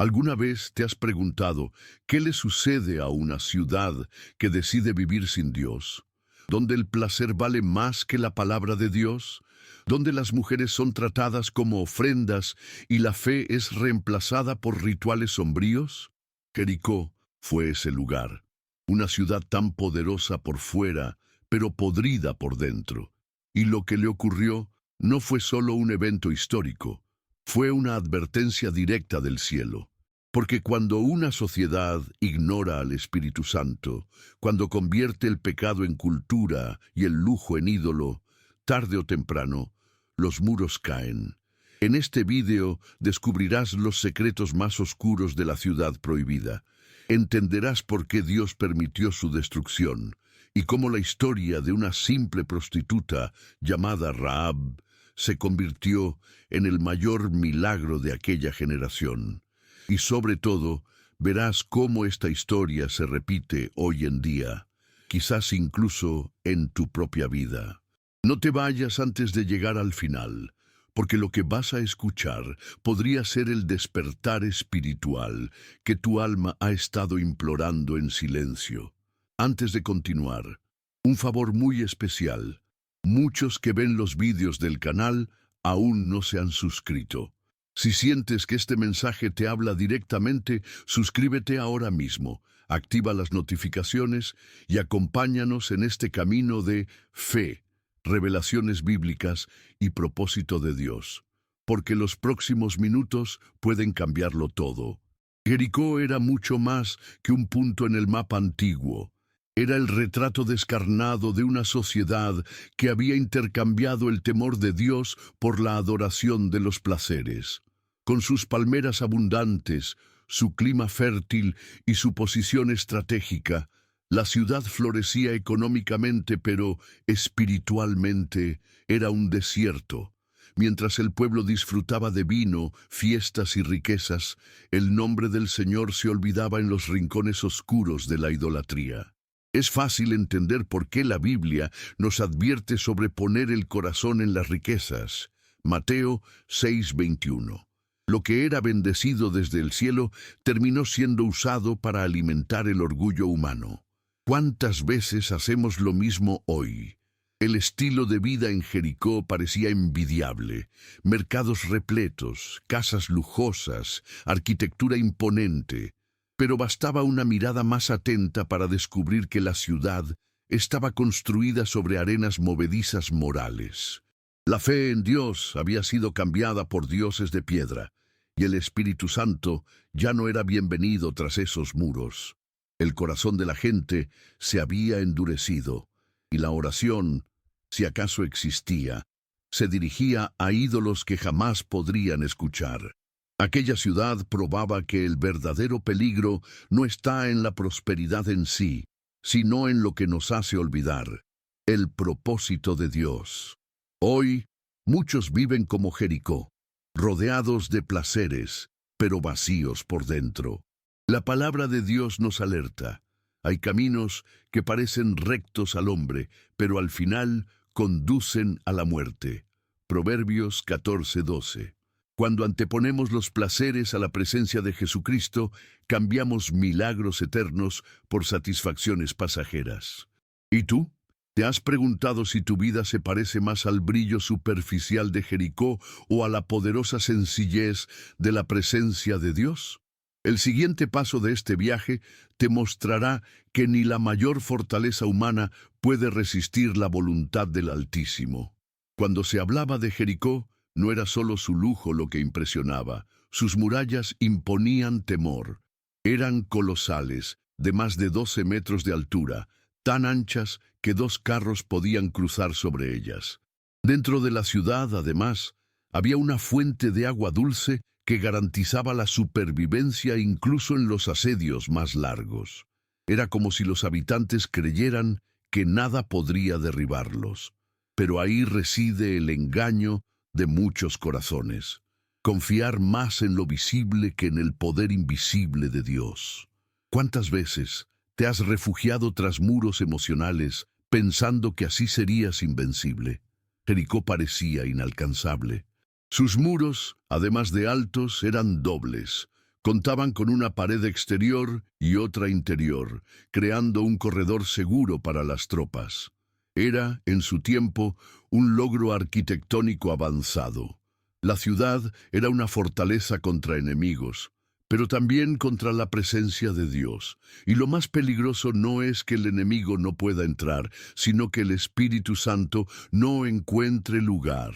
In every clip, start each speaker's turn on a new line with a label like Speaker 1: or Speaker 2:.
Speaker 1: ¿Alguna vez te has preguntado qué le sucede a una ciudad que decide vivir sin Dios? ¿Donde el placer vale más que la palabra de Dios? ¿Donde las mujeres son tratadas como ofrendas y la fe es reemplazada por rituales sombríos? Jericó fue ese lugar, una ciudad tan poderosa por fuera, pero podrida por dentro. Y lo que le ocurrió no fue solo un evento histórico, fue una advertencia directa del cielo. Porque cuando una sociedad ignora al Espíritu Santo, cuando convierte el pecado en cultura y el lujo en ídolo, tarde o temprano, los muros caen. En este vídeo descubrirás los secretos más oscuros de la ciudad prohibida. Entenderás por qué Dios permitió su destrucción y cómo la historia de una simple prostituta llamada Rahab se convirtió en el mayor milagro de aquella generación. Y sobre todo, verás cómo esta historia se repite hoy en día, quizás incluso en tu propia vida. No te vayas antes de llegar al final, porque lo que vas a escuchar podría ser el despertar espiritual que tu alma ha estado implorando en silencio. Antes de continuar, un favor muy especial. Muchos que ven los vídeos del canal aún no se han suscrito. Si sientes que este mensaje te habla directamente, suscríbete ahora mismo, activa las notificaciones y acompáñanos en este camino de fe, revelaciones bíblicas y propósito de Dios, porque los próximos minutos pueden cambiarlo todo. Jericó era mucho más que un punto en el mapa antiguo. Era el retrato descarnado de una sociedad que había intercambiado el temor de Dios por la adoración de los placeres. Con sus palmeras abundantes, su clima fértil y su posición estratégica, la ciudad florecía económicamente, pero espiritualmente era un desierto. Mientras el pueblo disfrutaba de vino, fiestas y riquezas, el nombre del Señor se olvidaba en los rincones oscuros de la idolatría. Es fácil entender por qué la Biblia nos advierte sobre poner el corazón en las riquezas. Mateo 6:21. Lo que era bendecido desde el cielo terminó siendo usado para alimentar el orgullo humano. ¿Cuántas veces hacemos lo mismo hoy? El estilo de vida en Jericó parecía envidiable. Mercados repletos, casas lujosas, arquitectura imponente. Pero bastaba una mirada más atenta para descubrir que la ciudad estaba construida sobre arenas movedizas morales. La fe en Dios había sido cambiada por dioses de piedra, y el Espíritu Santo ya no era bienvenido tras esos muros. El corazón de la gente se había endurecido, y la oración, si acaso existía, se dirigía a ídolos que jamás podrían escuchar. Aquella ciudad probaba que el verdadero peligro no está en la prosperidad en sí, sino en lo que nos hace olvidar, el propósito de Dios. Hoy, muchos viven como Jericó, rodeados de placeres, pero vacíos por dentro. La palabra de Dios nos alerta. Hay caminos que parecen rectos al hombre, pero al final conducen a la muerte. Proverbios 14:12. Cuando anteponemos los placeres a la presencia de Jesucristo, cambiamos milagros eternos por satisfacciones pasajeras. ¿Y tú? ¿Te has preguntado si tu vida se parece más al brillo superficial de Jericó o a la poderosa sencillez de la presencia de Dios? El siguiente paso de este viaje te mostrará que ni la mayor fortaleza humana puede resistir la voluntad del Altísimo. Cuando se hablaba de Jericó, no era solo su lujo lo que impresionaba, sus murallas imponían temor. Eran colosales, de más de 12 metros de altura, tan anchas que 2 carros podían cruzar sobre ellas. Dentro de la ciudad, además, había una fuente de agua dulce que garantizaba la supervivencia incluso en los asedios más largos. Era como si los habitantes creyeran que nada podría derribarlos. Pero ahí reside el engaño de muchos corazones. Confiar más en lo visible que en el poder invisible de Dios. ¿Cuántas veces te has refugiado tras muros emocionales pensando que así serías invencible? Jericó parecía inalcanzable. Sus muros, además de altos, eran dobles, Contaban con una pared exterior y otra interior, creando un corredor seguro para las tropas. Era, en su tiempo, un logro arquitectónico avanzado. La ciudad era una fortaleza contra enemigos, pero también contra la presencia de Dios. Y lo más peligroso no es que el enemigo no pueda entrar, sino que el Espíritu Santo no encuentre lugar.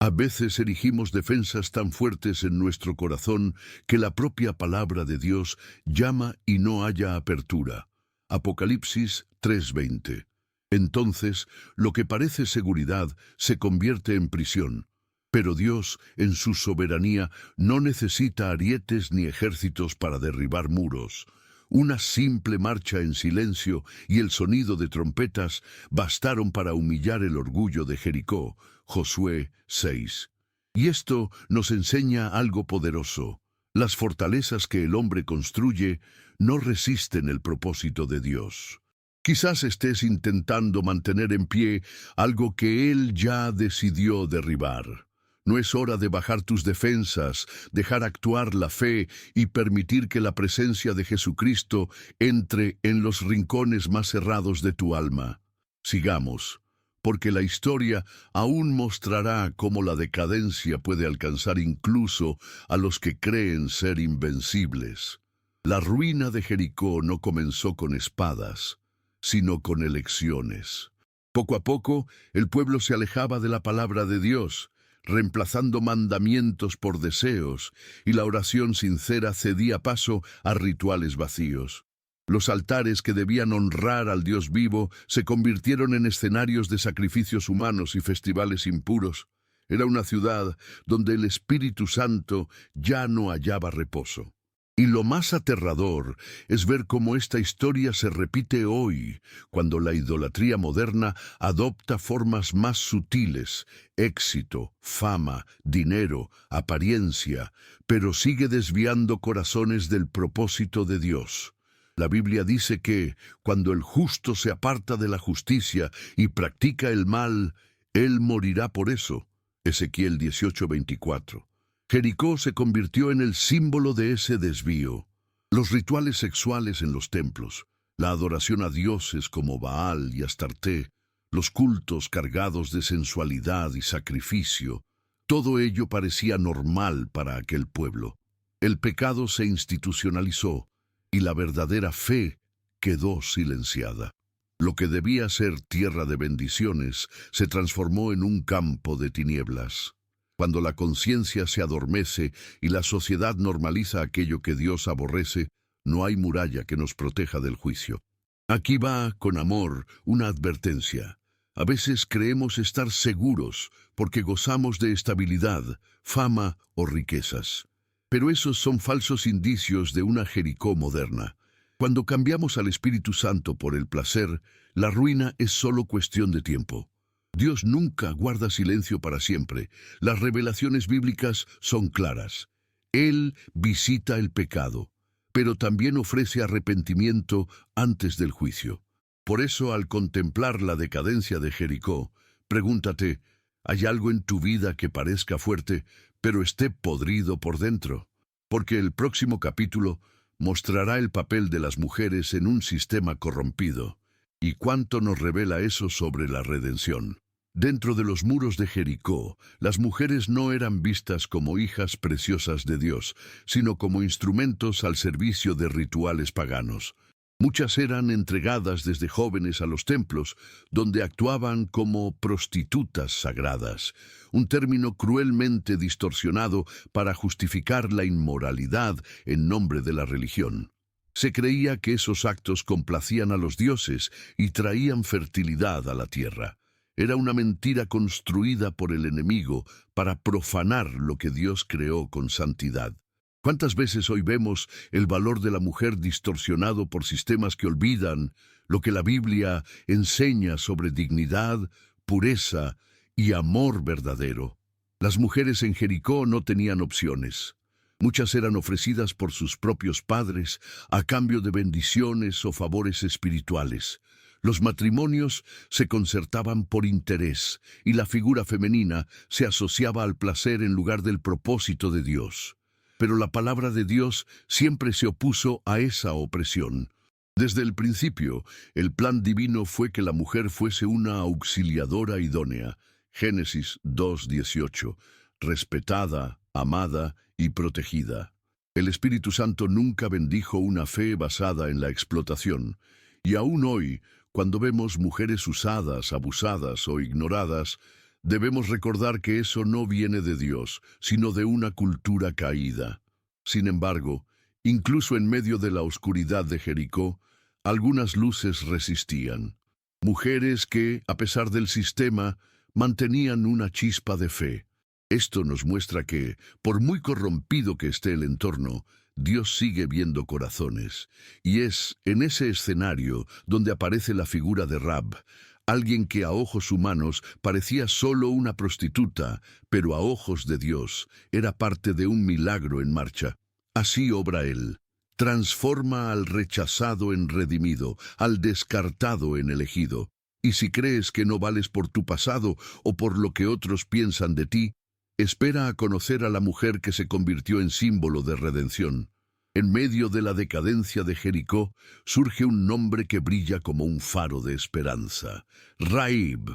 Speaker 1: A veces erigimos defensas tan fuertes en nuestro corazón que la propia palabra de Dios llama y no haya apertura. Apocalipsis 3:20. Entonces, lo que parece seguridad se convierte en prisión. Pero Dios, en su soberanía, no necesita arietes ni ejércitos para derribar muros. Una simple marcha en silencio y el sonido de trompetas bastaron para humillar el orgullo de Jericó. Josué 6. Y esto nos enseña algo poderoso. Las fortalezas que el hombre construye no resisten el propósito de Dios. Quizás estés intentando mantener en pie algo que Él ya decidió derribar. No es hora de bajar tus defensas, dejar actuar la fe y permitir que la presencia de Jesucristo entre en los rincones más cerrados de tu alma. Sigamos, porque la historia aún mostrará cómo la decadencia puede alcanzar incluso a los que creen ser invencibles. La ruina de Jericó no comenzó con espadas, sino con elecciones. Poco a poco, el pueblo se alejaba de la palabra de Dios, reemplazando mandamientos por deseos, y la oración sincera cedía paso a rituales vacíos. Los altares que debían honrar al Dios vivo se convirtieron en escenarios de sacrificios humanos y festivales impuros. Era una ciudad donde el Espíritu Santo ya no hallaba reposo. Y lo más aterrador es ver cómo esta historia se repite hoy, cuando la idolatría moderna adopta formas más sutiles: éxito, fama, dinero, apariencia, pero sigue desviando corazones del propósito de Dios. La Biblia dice que, cuando el justo se aparta de la justicia y practica el mal, él morirá por eso. Ezequiel 18:24. Jericó se convirtió en el símbolo de ese desvío. Los rituales sexuales en los templos, la adoración a dioses como Baal y Astarté, los cultos cargados de sensualidad y sacrificio, todo ello parecía normal para aquel pueblo. El pecado se institucionalizó y la verdadera fe quedó silenciada. Lo que debía ser tierra de bendiciones se transformó en un campo de tinieblas. Cuando la conciencia se adormece y la sociedad normaliza aquello que Dios aborrece, no hay muralla que nos proteja del juicio. Aquí va, con amor, una advertencia. A veces creemos estar seguros porque gozamos de estabilidad, fama o riquezas. Pero esos son falsos indicios de una Jericó moderna. Cuando cambiamos al Espíritu Santo por el placer, la ruina es solo cuestión de tiempo. Dios nunca guarda silencio para siempre. Las revelaciones bíblicas son claras. Él visita el pecado, pero también ofrece arrepentimiento antes del juicio. Por eso, al contemplar la decadencia de Jericó, pregúntate: ¿hay algo en tu vida que parezca fuerte, pero esté podrido por dentro? Porque el próximo capítulo mostrará el papel de las mujeres en un sistema corrompido. ¿Y cuánto nos revela eso sobre la redención? Dentro de los muros de Jericó, las mujeres no eran vistas como hijas preciosas de Dios, sino como instrumentos al servicio de rituales paganos. Muchas eran entregadas desde jóvenes a los templos, donde actuaban como prostitutas sagradas, un término cruelmente distorsionado para justificar la inmoralidad en nombre de la religión. Se creía que esos actos complacían a los dioses y traían fertilidad a la tierra. Era una mentira construida por el enemigo para profanar lo que Dios creó con santidad. ¿Cuántas veces hoy vemos el valor de la mujer distorsionado por sistemas que olvidan lo que la Biblia enseña sobre dignidad, pureza y amor verdadero? Las mujeres en Jericó no tenían opciones. Muchas eran ofrecidas por sus propios padres a cambio de bendiciones o favores espirituales. Los matrimonios se concertaban por interés y la figura femenina se asociaba al placer en lugar del propósito de Dios. pero la palabra de Dios siempre se opuso a esa opresión. Desde el principio, el plan divino fue que la mujer fuese una auxiliadora idónea. Génesis 2:18, respetada, amada y protegida. El Espíritu Santo nunca bendijo una fe basada en la explotación, y aún hoy, cuando vemos mujeres usadas, abusadas o ignoradas, debemos recordar que eso no viene de Dios, sino de una cultura caída. Sin embargo, incluso en medio de la oscuridad de Jericó, algunas luces resistían. Mujeres que, a pesar del sistema, mantenían una chispa de fe. Esto nos muestra que, por muy corrompido que esté el entorno, Dios sigue viendo corazones. Y es en ese escenario donde aparece la figura de Rab, alguien que a ojos humanos parecía solo una prostituta, pero a ojos de Dios era parte de un milagro en marcha. Así obra Él. Transforma al rechazado en redimido, al descartado en elegido. Y si crees que no vales por tu pasado o por lo que otros piensan de ti, espera a conocer a la mujer que se convirtió en símbolo de redención. En medio de la decadencia de Jericó, surge un nombre que brilla como un faro de esperanza. Raib.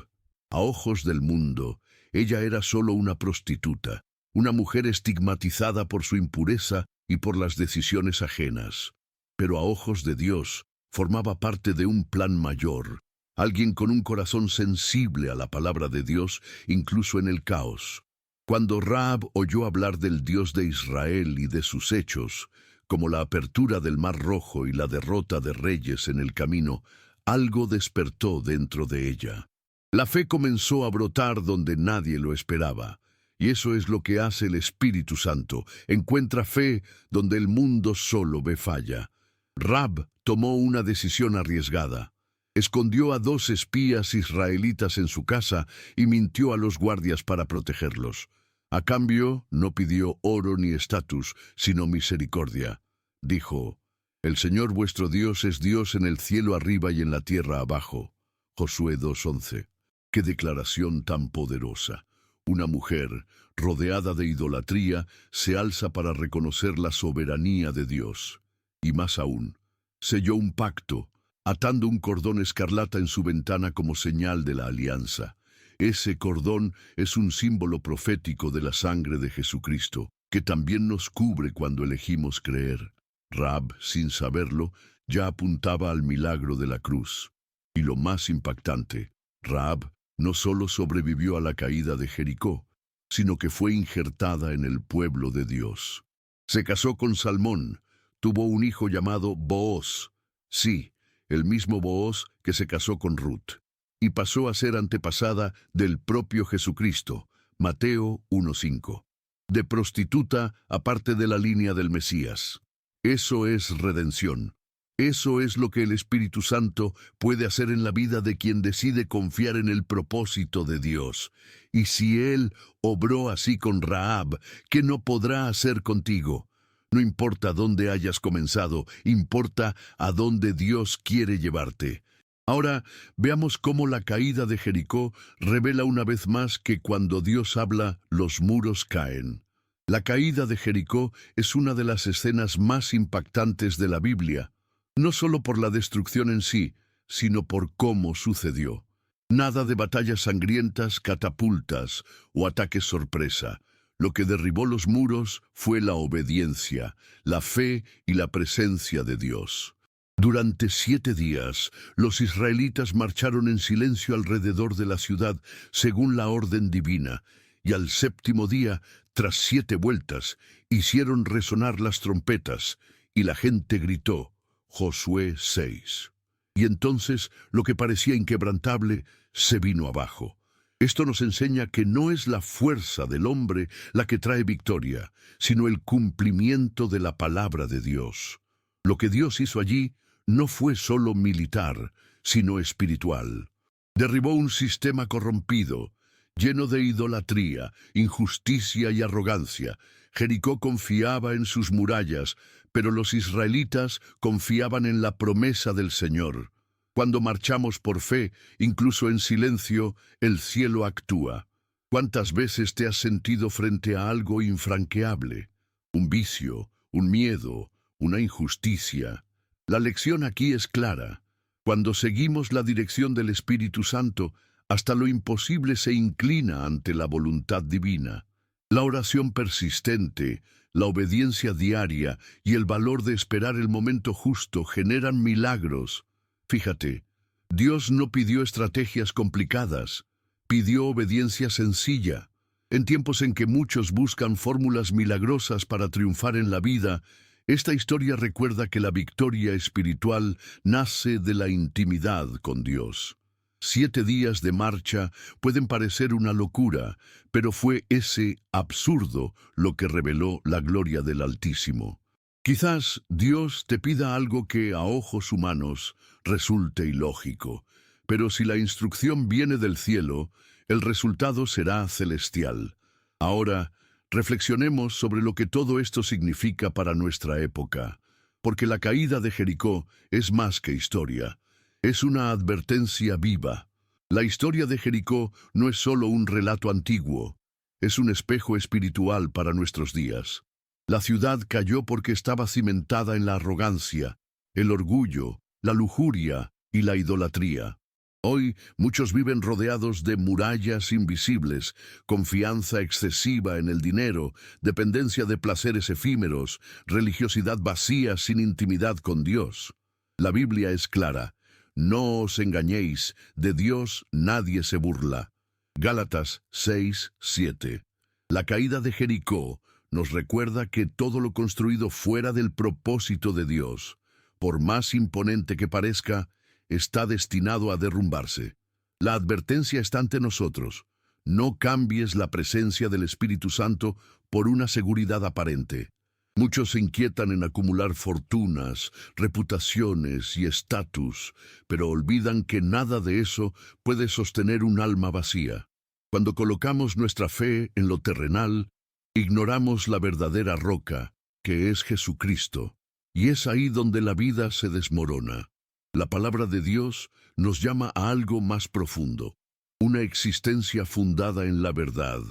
Speaker 1: A ojos del mundo, ella era solo una prostituta, una mujer estigmatizada por su impureza y por las decisiones ajenas. Pero a ojos de Dios, formaba parte de un plan mayor, alguien con un corazón sensible a la palabra de Dios, incluso en el caos. Cuando Rahab oyó hablar del Dios de Israel y de sus hechos, como la apertura del Mar Rojo y la derrota de reyes en el camino, algo despertó dentro de ella. La fe comenzó a brotar donde nadie lo esperaba, y eso es lo que hace el Espíritu Santo. Encuentra fe donde el mundo solo ve falla. Rahab tomó una decisión arriesgada. Escondió a 2 espías israelitas en su casa y mintió a los guardias para protegerlos. A cambio, no pidió oro ni estatus, sino misericordia. Dijo: «El Señor vuestro Dios es Dios en el cielo arriba y en la tierra abajo». Josué 2:11. ¡Qué declaración tan poderosa! Una mujer, rodeada de idolatría, se alza para reconocer la soberanía de Dios. Y más aún, selló un pacto, atando un cordón escarlata en su ventana como señal de la alianza. Ese cordón es un símbolo profético de la sangre de Jesucristo, que también nos cubre cuando elegimos creer. Rahab, sin saberlo, ya apuntaba al milagro de la cruz. Y lo más impactante, Rahab no solo sobrevivió a la caída de Jericó, sino que fue injertada en el pueblo de Dios. Se casó con Salmón, tuvo un hijo llamado Booz. Sí, el mismo Booz que se casó con Ruth. Y pasó a ser antepasada del propio Jesucristo, Mateo 1:5. De prostituta a parte de la línea del Mesías. Eso es redención. Eso es lo que el Espíritu Santo puede hacer en la vida de quien decide confiar en el propósito de Dios. Y si Él obró así con Rahab, ¿qué no podrá hacer contigo? No importa dónde hayas comenzado, importa a dónde Dios quiere llevarte. Ahora veamos cómo la caída de Jericó revela una vez más que cuando Dios habla, los muros caen. La caída de Jericó es una de las escenas más impactantes de la Biblia, no solo por la destrucción en sí, sino por cómo sucedió. Nada de batallas sangrientas, catapultas o ataques sorpresa. Lo que derribó los muros fue la obediencia, la fe y la presencia de Dios. Durante 7 días, los israelitas marcharon en silencio alrededor de la ciudad según la orden divina, y al 7º día, tras 7 vueltas, hicieron resonar las trompetas, y la gente gritó. Josué 6. Y entonces, lo que parecía inquebrantable, se vino abajo. Esto nos enseña que no es la fuerza del hombre la que trae victoria, sino el cumplimiento de la palabra de Dios. Lo que Dios hizo allí no fue solo militar, sino espiritual. Derribó un sistema corrompido, lleno de idolatría, injusticia y arrogancia. Jericó confiaba en sus murallas, pero los israelitas confiaban en la promesa del Señor. Cuando marchamos por fe, incluso en silencio, el cielo actúa. ¿Cuántas veces te has sentido frente a algo infranqueable? un vicio, un miedo, una injusticia. La lección aquí es clara. Cuando seguimos la dirección del Espíritu Santo, hasta lo imposible se inclina ante la voluntad divina. La oración persistente, la obediencia diaria y el valor de esperar el momento justo generan milagros. Fíjate, Dios no pidió estrategias complicadas, pidió obediencia sencilla. En tiempos en que muchos buscan fórmulas milagrosas para triunfar en la vida, esta historia recuerda que la victoria espiritual nace de la intimidad con Dios. 7 días de marcha pueden parecer una locura, pero fue ese absurdo lo que reveló la gloria del Altísimo. Quizás Dios te pida algo que a ojos humanos resulte ilógico, pero si la instrucción viene del cielo, el resultado será celestial. Ahora, reflexionemos sobre lo que todo esto significa para nuestra época, porque la caída de Jericó es más que historia. Es una advertencia viva. La historia de Jericó no es solo un relato antiguo, es un espejo espiritual para nuestros días. La ciudad cayó porque estaba cimentada en la arrogancia, el orgullo, la lujuria y la idolatría. Hoy muchos viven rodeados de murallas invisibles, confianza excesiva en el dinero, dependencia de placeres efímeros, religiosidad vacía sin intimidad con Dios. La Biblia es clara. No os engañéis, de Dios nadie se burla. Gálatas 6:7. La caída de Jericó nos recuerda que todo lo construido fuera del propósito de Dios, por más imponente que parezca, está destinado a derrumbarse. La advertencia está ante nosotros. No cambies la presencia del Espíritu Santo por una seguridad aparente. Muchos se inquietan en acumular fortunas, reputaciones y estatus, pero olvidan que nada de eso puede sostener un alma vacía. Cuando colocamos nuestra fe en lo terrenal, ignoramos la verdadera roca, que es Jesucristo, y es ahí donde la vida se desmorona. La palabra de Dios nos llama a algo más profundo, una existencia fundada en la verdad,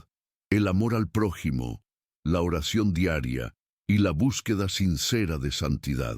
Speaker 1: el amor al prójimo, la oración diaria, y la búsqueda sincera de santidad.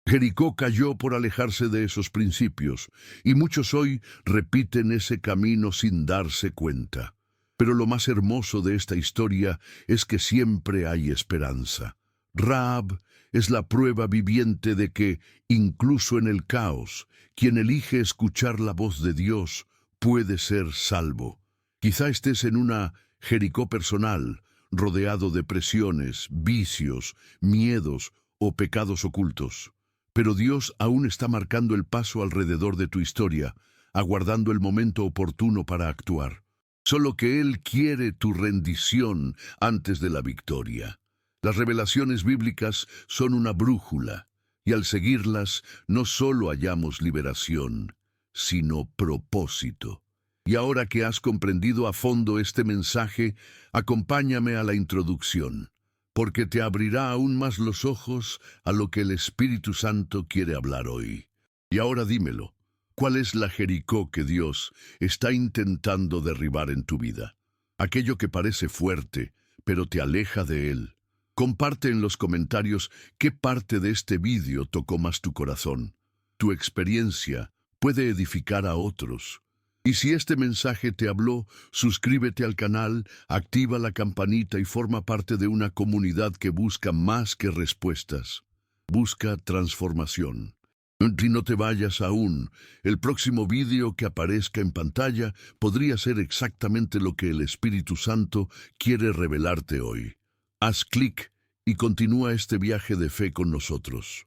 Speaker 1: Jericó cayó por alejarse de esos principios, y muchos hoy repiten ese camino sin darse cuenta. Pero lo más hermoso de esta historia es que siempre hay esperanza. Rahab es la prueba viviente de que, incluso en el caos, quien elige escuchar la voz de Dios puede ser salvo. Quizá estés en una Jericó personal, rodeado de presiones, vicios, miedos o pecados ocultos. Pero Dios aún está marcando el paso alrededor de tu historia, aguardando el momento oportuno para actuar. Solo que Él quiere tu rendición antes de la victoria. Las revelaciones bíblicas son una brújula, y al seguirlas no solo hallamos liberación, sino propósito. Y ahora que has comprendido a fondo este mensaje, acompáñame a la introducción, porque te abrirá aún más los ojos a lo que el Espíritu Santo quiere hablar hoy. Y ahora dímelo, ¿cuál es la Jericó que Dios está intentando derribar en tu vida? Aquello que parece fuerte, pero te aleja de Él. Comparte en los comentarios qué parte de este vídeo tocó más tu corazón. Tu experiencia puede edificar a otros. Y si este mensaje te habló, suscríbete al canal, activa la campanita y forma parte de una comunidad que busca más que respuestas. Busca transformación. Y no te vayas aún. El próximo vídeo que aparezca en pantalla podría ser exactamente lo que el Espíritu Santo quiere revelarte hoy. Haz clic y continúa este viaje de fe con nosotros.